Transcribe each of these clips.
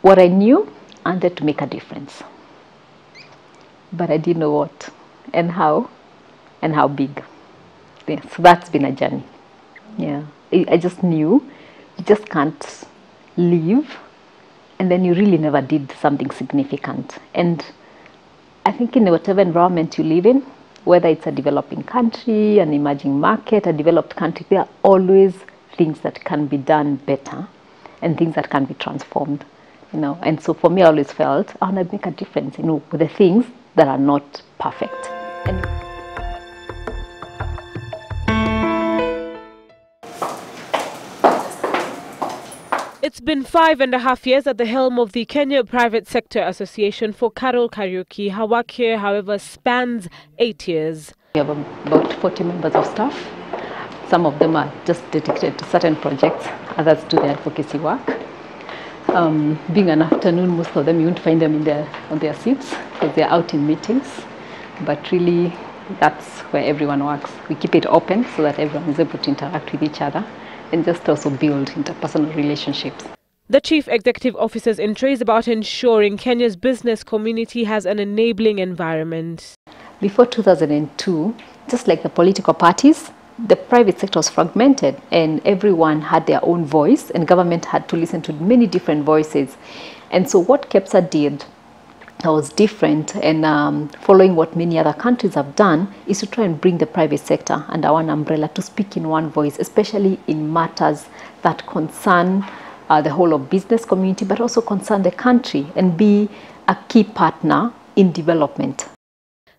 what I knew, I wanted to make a difference. But I didn't know what and how big. Yeah, so that's been a journey. Yeah, I just knew you just can't leave and then you really never did something significant. And I think in whatever environment you live in, whether it's a developing country, an emerging market, a developed country, there are always things that can be done better and things that can be transformed, you know. And so for me, I always felt I want to make a difference, you know, with the things that are not perfect. And it's been 5.5 years at the helm of the Kenya Private Sector Association for Carole Kariuki. Her work here, however, spans 8 years. We have about 40 members of staff. Some of them are just dedicated to certain projects, others do the advocacy work. Being an afternoon, most of them you won't find them on their seats because they're out in meetings. But really, that's where everyone works. We keep it open so that everyone is able to interact with each other and just also build interpersonal relationships. The Chief Executive Officer's intro is about ensuring Kenya's business community has an enabling environment. Before 2002, just like the political parties, the private sector was fragmented and everyone had their own voice and government had to listen to many different voices. And so what KEPSA did that was different and following what many other countries have done is to try and bring the private sector under one umbrella to speak in one voice, especially in matters that concern the whole of business community, but also concern the country and be a key partner in development.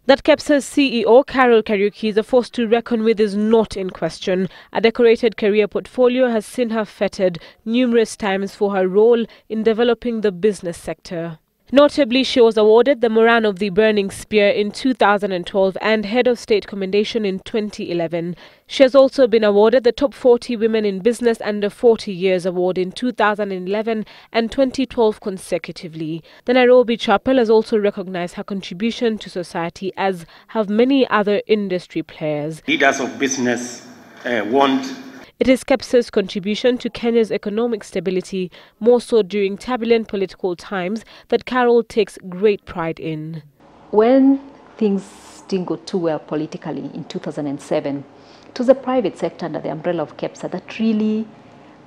That KEPSA's CEO, Carole Kariuki, is a force to reckon with is not in question. A decorated career portfolio has seen her feted numerous times for her role in developing the business sector. Notably, she was awarded the Moran of the Burning Spear in 2012 and Head of State Commendation in 2011. She has also been awarded the Top 40 Women in Business Under 40 Years Award in 2011 and 2012 consecutively. The Nairobi chapel has also recognized her contribution to society, as have many other industry players. Leaders of business want. It is KEPSA's contribution to Kenya's economic stability, more so during turbulent political times, that Carole takes great pride in. When things didn't go too well politically in 2007, it was the private sector under the umbrella of KEPSA that really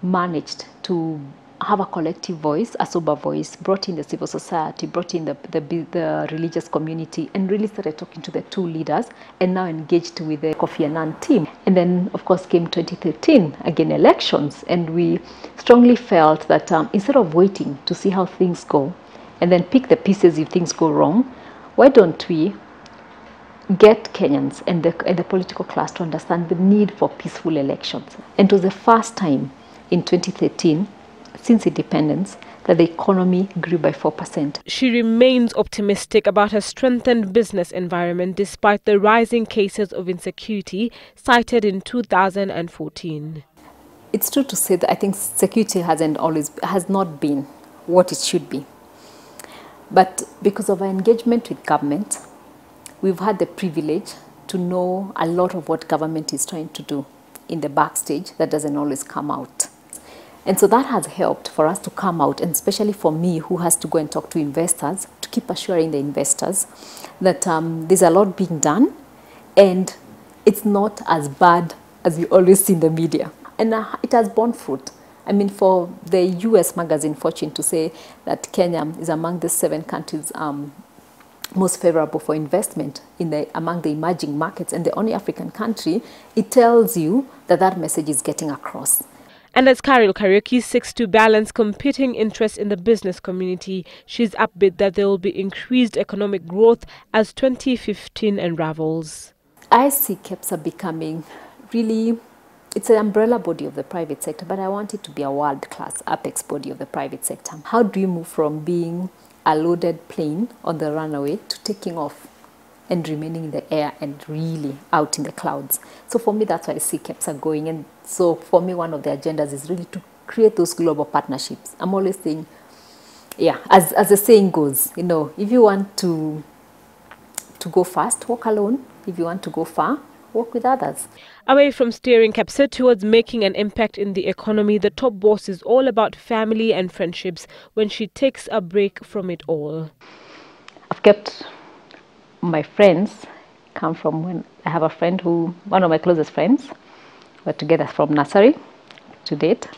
managed to have a collective voice, a sober voice, brought in the civil society, brought in the religious community, and really started talking to the two leaders and now engaged with the Kofi Annan team. And then, of course, came 2013, again elections, and we strongly felt that instead of waiting to see how things go and then pick the pieces if things go wrong, why don't we get Kenyans and the political class to understand the need for peaceful elections? And it was the first time in 2013 since independence that the economy grew by 4%. She remains optimistic about her strengthened business environment despite the rising cases of insecurity cited in 2014. It's true to say that I think security has not been what it should be. But because of our engagement with government, we've had the privilege to know a lot of what government is trying to do in the backstage that doesn't always come out. And so that has helped for us to come out, and especially for me who has to go and talk to investors, to keep assuring the investors that there's a lot being done and it's not as bad as you always see in the media. And it has borne fruit. I mean, for the US magazine Fortune to say that Kenya is among the 7 countries most favorable for investment among the emerging markets and the only African country, it tells you that that message is getting across. And as Carole Kariuki seeks to balance competing interests in the business community, she's upbeat that there will be increased economic growth as 2015 unravels. I see KEPSA becoming really, it's an umbrella body of the private sector, but I want it to be a world-class apex body of the private sector. How do you move from being a loaded plane on the runway to taking off and remaining in the air and really out in the clouds? So for me, that's why I see KEPSA going. And so for me, one of the agendas is really to create those global partnerships. I'm always saying, yeah, as the saying goes, if you want to go fast, walk alone. If you want to go far, work with others. Away from steering KEPSA towards making an impact in the economy, the top boss is all about family and friendships when she takes a break from it all. I've kept my friends come from when I have a friend who, one of my closest friends, we're together from nursery to date.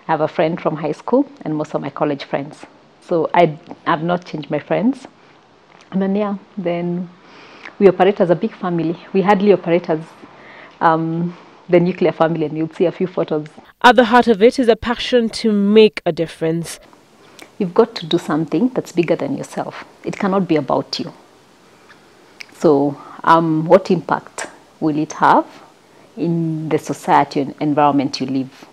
I have a friend from high school and most of my college friends. So I have not changed my friends. And then, yeah, then we operate as a big family. We hardly operate as the nuclear family, and you'll see a few photos. At the heart of it is a passion to make a difference. You've got to do something that's bigger than yourself. It cannot be about you. So what impact will it have in the society and environment you live?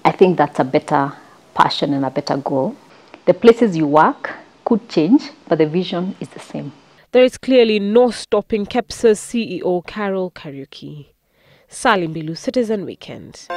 I think that's a better passion and a better goal. The places you work could change, but the vision is the same. There is clearly no stopping KEPSA's CEO Carole Kariuki. Mbilu, Citizen Weekend.